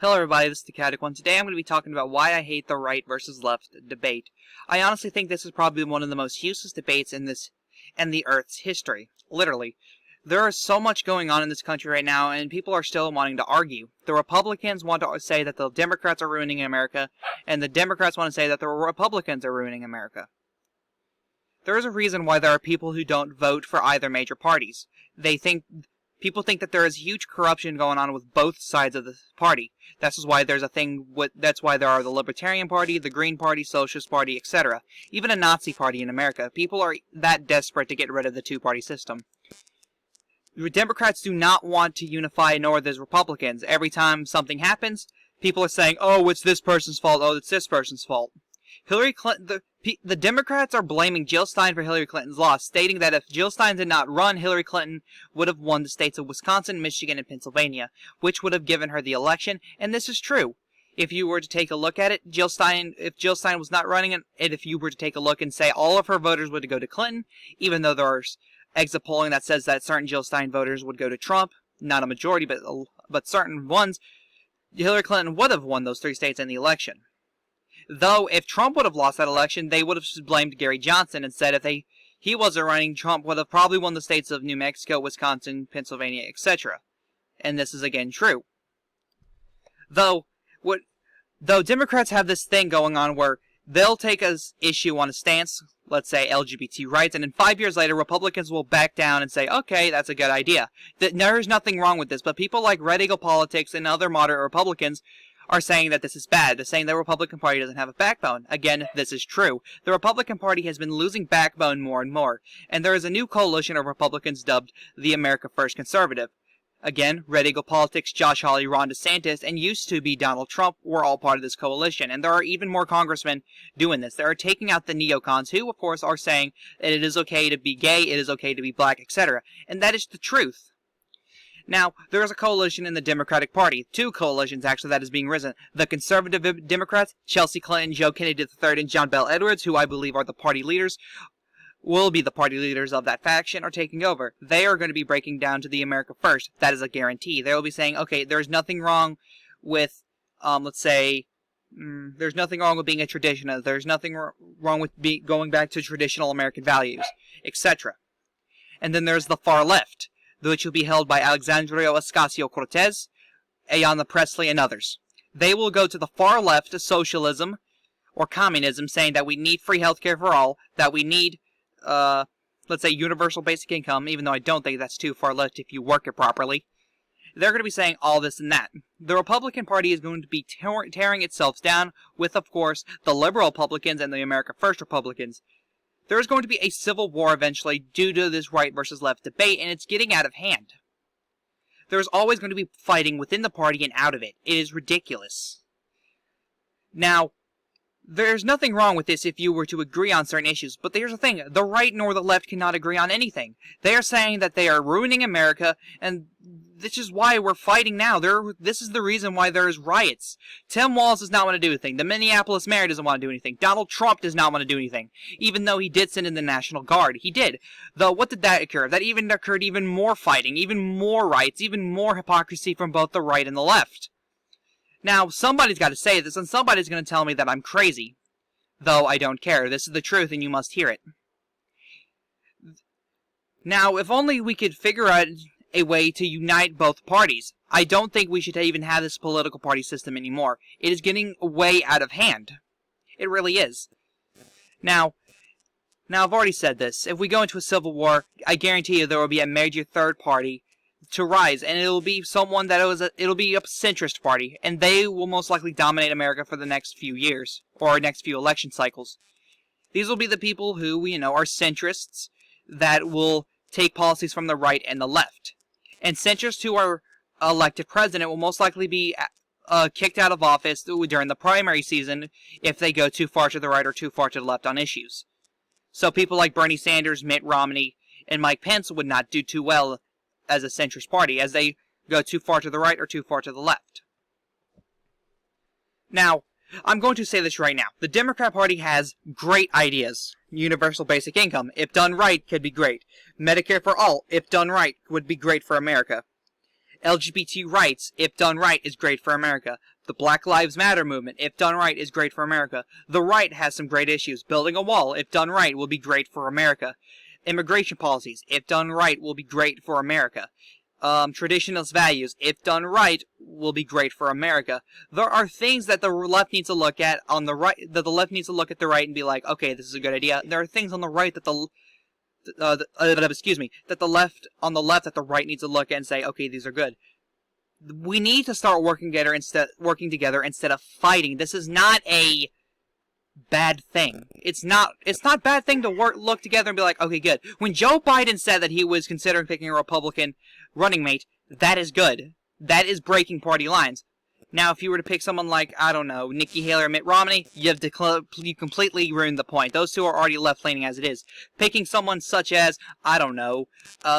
Hello everybody, this is the Catic One. Today I'm going to be talking about why I hate the right versus left debate. I honestly think this is probably one of the most useless debates in the Earth's history. Literally. There is so much going on in this country right now, and people are still wanting to argue. The Republicans want to say that the Democrats are ruining America, and the Democrats want to say that the Republicans are ruining America. There is a reason why there are people who don't vote for either major parties. People think that there is huge corruption going on with both sides of the party. That's why there's a thing that's why there are the Libertarian Party, the Green Party, Socialist Party, etc. Even a Nazi party in America. People are that desperate to get rid of the two-party system. The Democrats do not want to unify, nor does Republicans. Every time something happens, people are saying, oh, it's this person's fault, oh, it's this person's fault. Hillary Clinton, the Democrats are blaming Jill Stein for Hillary Clinton's loss, stating that if Jill Stein did not run, Hillary Clinton would have won the states of Wisconsin, Michigan, and Pennsylvania, which would have given her the election, and this is true. If you were to take a look at it, if Jill Stein was not running it, and if you were to take a look and say all of her voters would go to Clinton, even though there's exit polling that says that certain Jill Stein voters would go to Trump, not a majority, but certain ones, Hillary Clinton would have won those 3 states in the election. Though, if Trump would have lost that election, they would have blamed Gary Johnson and said if he wasn't running, Trump would have probably won the states of New Mexico, Wisconsin, Pennsylvania, etc. And this is again true. Though Democrats have this thing going on where they'll take an issue on a stance, let's say LGBT rights, and then 5 years later, Republicans will back down and say, okay, that's a good idea. There's nothing wrong with this, but people like Red Eagle Politics and other moderate Republicans are saying that this is bad. They're saying the Republican Party doesn't have a backbone. Again, this is true. The Republican Party has been losing backbone more and more, and there is a new coalition of Republicans dubbed the America First Conservative. Again, Red Eagle Politics, Josh Hawley, Ron DeSantis, and used to be Donald Trump were all part of this coalition, and there are even more congressmen doing this. They are taking out the neocons, who, of course, are saying that it is okay to be gay, it is okay to be black, etc. And that is the truth. Now, there is a coalition in the Democratic Party, 2 coalitions actually that is being risen. The Conservative Democrats, Chelsea Clinton, Joe Kennedy III, and John Bel Edwards, who I believe are the party leaders, will be the party leaders of that faction, are taking over. They are going to be breaking down to the America First. That is a guarantee. They will be saying, okay, there's nothing wrong with, let's say, there's nothing wrong with being a traditionalist. There's nothing wrong with going back to traditional American values, etc. And then there's the far left, which will be held by Alexandria Ocasio-Cortez, Ayanna Pressley, and others. They will go to the far left of socialism or communism, saying that we need free healthcare for all, that we need, let's say, universal basic income, even though I don't think that's too far left if you work it properly. They're going to be saying all this and that. The Republican Party is going to be tearing itself down with, of course, the liberal Republicans and the America First Republicans. There is going to be a civil war eventually due to this right versus left debate, and it's getting out of hand. There is always going to be fighting within the party and out of it. It is ridiculous. Now, there's nothing wrong with this if you were to agree on certain issues, but here's the thing, the right nor the left cannot agree on anything. They are saying that they are ruining America, and this is why we're fighting now. This is the reason why there's riots. Tim Walz does not want to do anything. The Minneapolis mayor doesn't want to do anything. Donald Trump does not want to do anything, even though he did send in the National Guard. He did. Though, what did that occur? That even occurred even more fighting, even more riots, even more hypocrisy from both the right and the left. Now, somebody's got to say this, and somebody's going to tell me that I'm crazy. Though, I don't care. This is the truth, and you must hear it. Now, if only we could figure out a way to unite both parties. I don't think we should even have this political party system anymore. It is getting way out of hand. It really is. Now, I've already said this. If we go into a civil war, I guarantee you there will be a major third party to rise, and it'll be someone that it'll be a centrist party, and they will most likely dominate America for the next few years, or next few election cycles. These will be the people who, are centrists, that will take policies from the right and the left. And centrists who are elected president will most likely be kicked out of office during the primary season if they go too far to the right or too far to the left on issues. So people like Bernie Sanders, Mitt Romney, and Mike Pence would not do too well as a centrist party, as they go too far to the right or too far to the left. Now, I'm going to say this right now. The Democrat Party has great ideas. Universal basic income, if done right, could be great. Medicare for all, if done right, would be great for America. LGBT rights, if done right, is great for America. The Black Lives Matter movement, if done right, is great for America. The right has some great issues. Building a wall, if done right, will be great for America. Immigration policies, if done right, will be great for America. Traditionalist values, if done right, will be great for America. There are things that the left needs to look at on the right, that the left needs to look at the right and be like, okay, this is a good idea. There are things on the right that that the left that the right needs to look at and say, okay, these are good. We need to start working together instead of fighting. This is not a bad thing. It's not a bad thing to look together and be like, okay, good. When Joe Biden said that he was considering picking a Republican running mate, that is good. That is breaking party lines. Now, if you were to pick someone like, I don't know, Nikki Haley or Mitt Romney, you completely ruined the point. Those two are already left-leaning as it is. Picking someone such as, I don't know,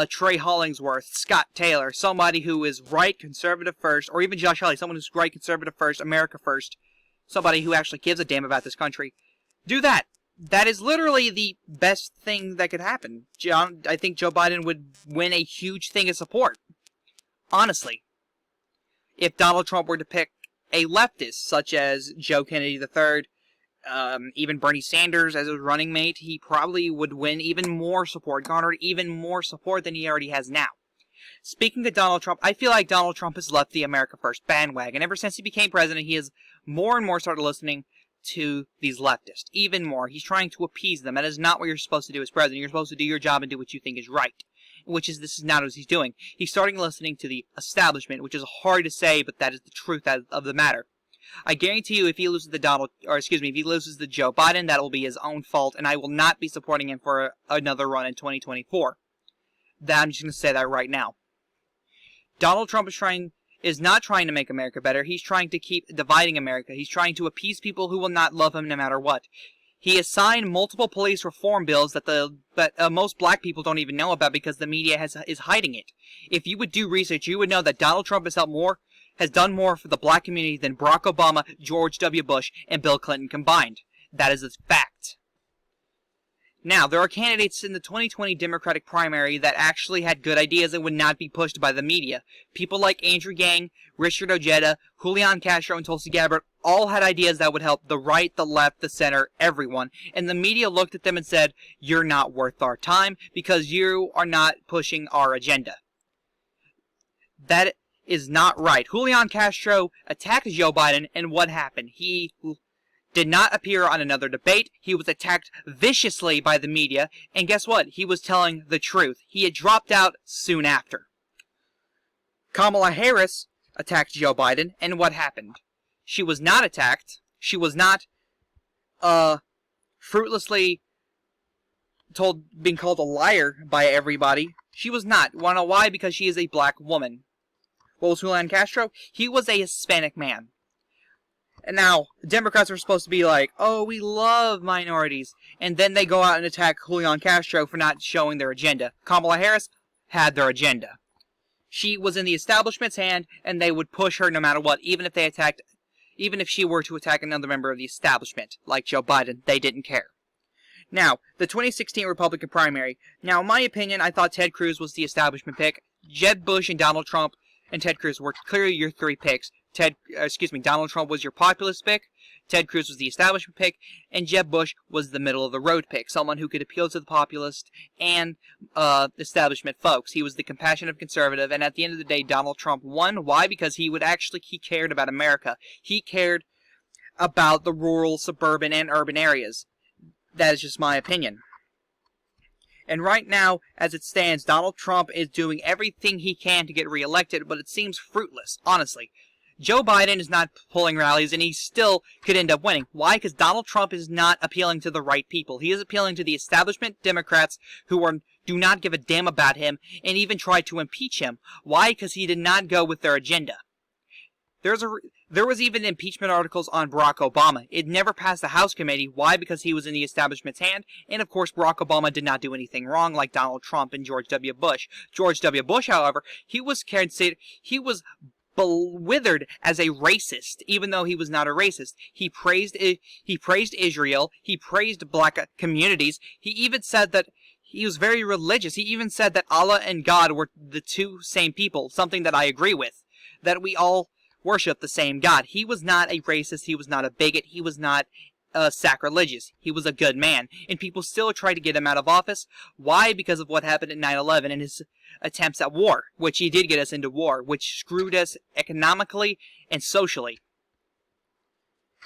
Trey Hollingsworth, Scott Taylor, somebody who is right, conservative first, or even Josh Hawley, someone who's right, conservative first, America first, somebody who actually gives a damn about this country, do that. That is literally the best thing that could happen. I think Joe Biden would win a huge thing of support. Honestly. If Donald Trump were to pick a leftist, such as Joe Kennedy III, even Bernie Sanders as his running mate, he probably would win even more support, garner even more support than he already has now. Speaking of Donald Trump, I feel like Donald Trump has left the America First bandwagon. Ever since he became president, he has more and more started listening to these leftists. Even more. He's trying to appease them. That is not what you're supposed to do as president. You're supposed to do your job and do what you think is right. This is not what he's doing. He's starting listening to the establishment, which is hard to say, but that is the truth of the matter. I guarantee you, if he loses the Joe Biden, that will be his own fault, and I will not be supporting him for another run in 2024. I'm just going to say that right now. Donald Trump is not trying to make America better. He's trying to keep dividing America. He's trying to appease people who will not love him no matter what. He has signed multiple police reform bills that most black people don't even know about because the media is hiding it. If you would do research, you would know that Donald Trump has done more for the black community than Barack Obama, George W. Bush, and Bill Clinton combined. That is a fact. Now, there are candidates in the 2020 Democratic primary that actually had good ideas and would not be pushed by the media. People like Andrew Yang, Richard Ojeda, Julian Castro, and Tulsi Gabbard all had ideas that would help the right, the left, the center, everyone. And the media looked at them and said, you're not worth our time because you are not pushing our agenda. That is not right. Julian Castro attacked Joe Biden, and what happened? He did not appear on another debate. He was attacked viciously by the media, and guess what? He was telling the truth. He had dropped out soon after. Kamala Harris attacked Joe Biden, and what happened? She was not attacked. She was not fruitlessly being called a liar by everybody. She was not. Want to know why? Because she is a black woman. What was Julian Castro? He was a Hispanic man. And now, Democrats are supposed to be like, oh, we love minorities. And then they go out and attack Julian Castro for not showing their agenda. Kamala Harris had their agenda. She was in the establishment's hand, and they would push her no matter what, even if she were to attack another member of the establishment, like Joe Biden. They didn't care. Now, the 2016 Republican primary. Now, in my opinion, I thought Ted Cruz was the establishment pick. Jeb Bush and Donald Trump and Ted Cruz were clearly your three picks. Donald Trump was your populist pick, Ted Cruz was the establishment pick, and Jeb Bush was the middle-of-the-road pick, someone who could appeal to the populist and establishment folks. He was the compassionate conservative, and at the end of the day, Donald Trump won. Why? Because he cared about America. He cared about the rural, suburban, and urban areas. That is just my opinion. And right now, as it stands, Donald Trump is doing everything he can to get reelected, but it seems fruitless, honestly. Joe Biden is not pulling rallies, and he still could end up winning. Why? Because Donald Trump is not appealing to the right people. He is appealing to the establishment Democrats who do not give a damn about him and even tried to impeach him. Why? Because he did not go with their agenda. There was even impeachment articles on Barack Obama. It never passed the House committee. Why? Because he was in the establishment's hand. And of course, Barack Obama did not do anything wrong like Donald Trump and George W. Bush. George W. Bush, however, he was withered as a racist, even though he was not a racist. He praised Israel. He praised black communities. He even said that He was very religious. He even said that Allah and God were the two same people, something that I agree with. That we all worship the same God. He was not a racist. He was not a bigot. He was not sacrilegious. He was a good man. And people still try to get him out of office. Why? Because of what happened at 9/11 and his attempts at war, which he did get us into war, which screwed us economically and socially.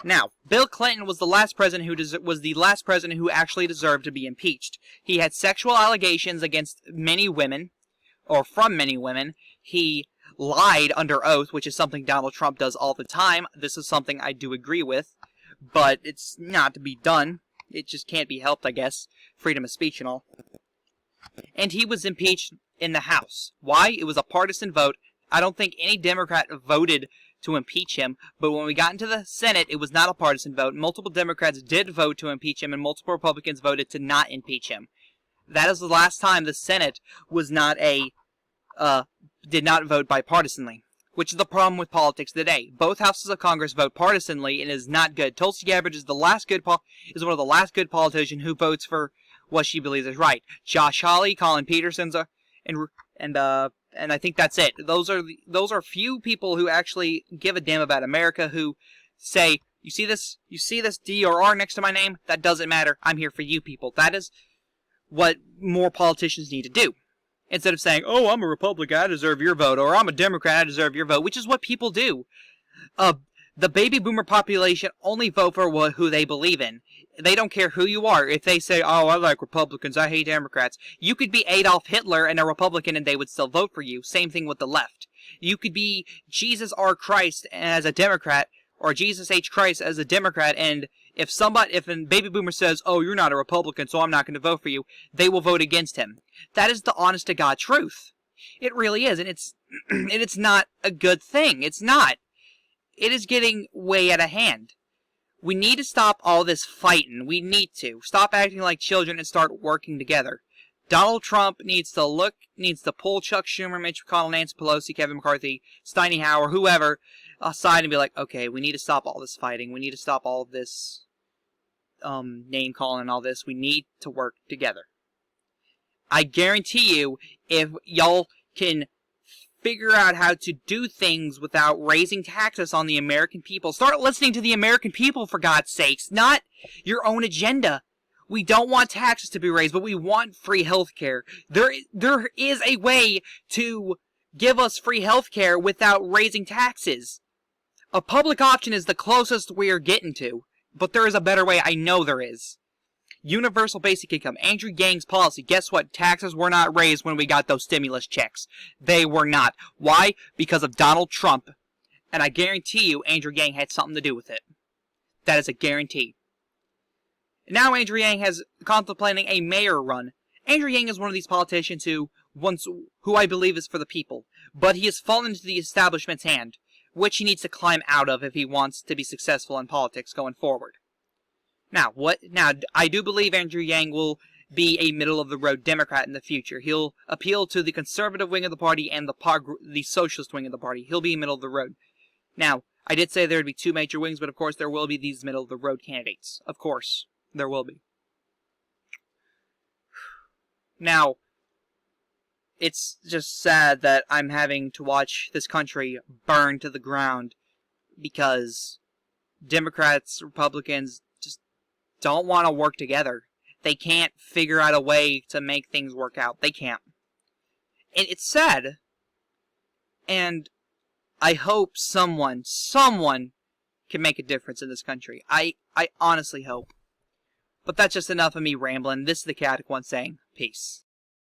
Now, Bill Clinton was the last president who actually deserved to be impeached. He had sexual allegations against many women, or from many women. He lied under oath, which is something Donald Trump does all the time. This is something I do agree with, but it's not to be done. It just can't be helped, I guess. Freedom of speech and all. And he was impeached in the House. Why? It was a partisan vote. I don't think any Democrat voted to impeach him, but when we got into the Senate, it was not a partisan vote. Multiple Democrats did vote to impeach him, and multiple Republicans voted to not impeach him. That is the last time the Senate was not did not vote bipartisanly, which is the problem with politics today. Both houses of Congress vote partisanly, and it is not good. Tulsi Gabbard is one of the last good politicians who votes for what she believes is right. Josh Hawley, Colin Peterson's, and I think that's it. Those are few people who actually give a damn about America, who say, you see this D or R next to my name? That doesn't matter. I'm here for you people. That is what more politicians need to do. Instead of saying, oh, I'm a Republican, I deserve your vote, or I'm a Democrat, I deserve your vote, which is what people do. The baby boomer population only vote for who they believe in. They don't care who you are. If they say, oh, I like Republicans, I hate Democrats, you could be Adolf Hitler and a Republican and they would still vote for you. Same thing with the left. You could be Jesus R. Christ as a Democrat, or Jesus H. Christ as a Democrat, and if a baby boomer says, oh, you're not a Republican, so I'm not going to vote for you, they will vote against him. That is the honest to God truth. It really is, and it's not a good thing. It's not. It is getting way out of hand. We need to stop all this fighting. We need to. Stop acting like children and start working together. Donald Trump needs to pull Chuck Schumer, Mitch McConnell, Nancy Pelosi, Kevin McCarthy, Steny Hoyer, whoever, aside and be like, okay, we need to stop all this fighting. We need to stop all of this name calling and all this. We need to work together. I guarantee you, if y'all can figure out how to do things without raising taxes on the American people, start listening to the American people, for God's sakes, not your own agenda. We don't want taxes to be raised, but we want free health care. There is a way to give us free health care without raising taxes. A public option is the closest we are getting to, but there is a better way. I know there is. Universal basic income. Andrew Yang's policy. Guess what? Taxes were not raised when we got those stimulus checks. They were not. Why? Because of Donald Trump. And I guarantee you Andrew Yang had something to do with it. That is a guarantee. Now Andrew Yang has contemplating a mayor run. Andrew Yang is one of these politicians who I believe is for the people. But he has fallen into the establishment's hand, which he needs to climb out of if he wants to be successful in politics going forward. Now, I do believe Andrew Yang will be a middle-of-the-road Democrat in the future. He'll appeal to the conservative wing of the party and the socialist wing of the party. He'll be middle of the road. Now, I did say there would be two major wings, but of course there will be these middle-of-the-road candidates. Of course, there will be. Now, it's just sad that I'm having to watch this country burn to the ground because Democrats, Republicans don't want to work together. They can't figure out a way to make things work out. They can't. And it's sad. And I hope someone can make a difference in this country. I honestly hope. But that's just enough of me rambling. This is the Chaotic One saying, peace.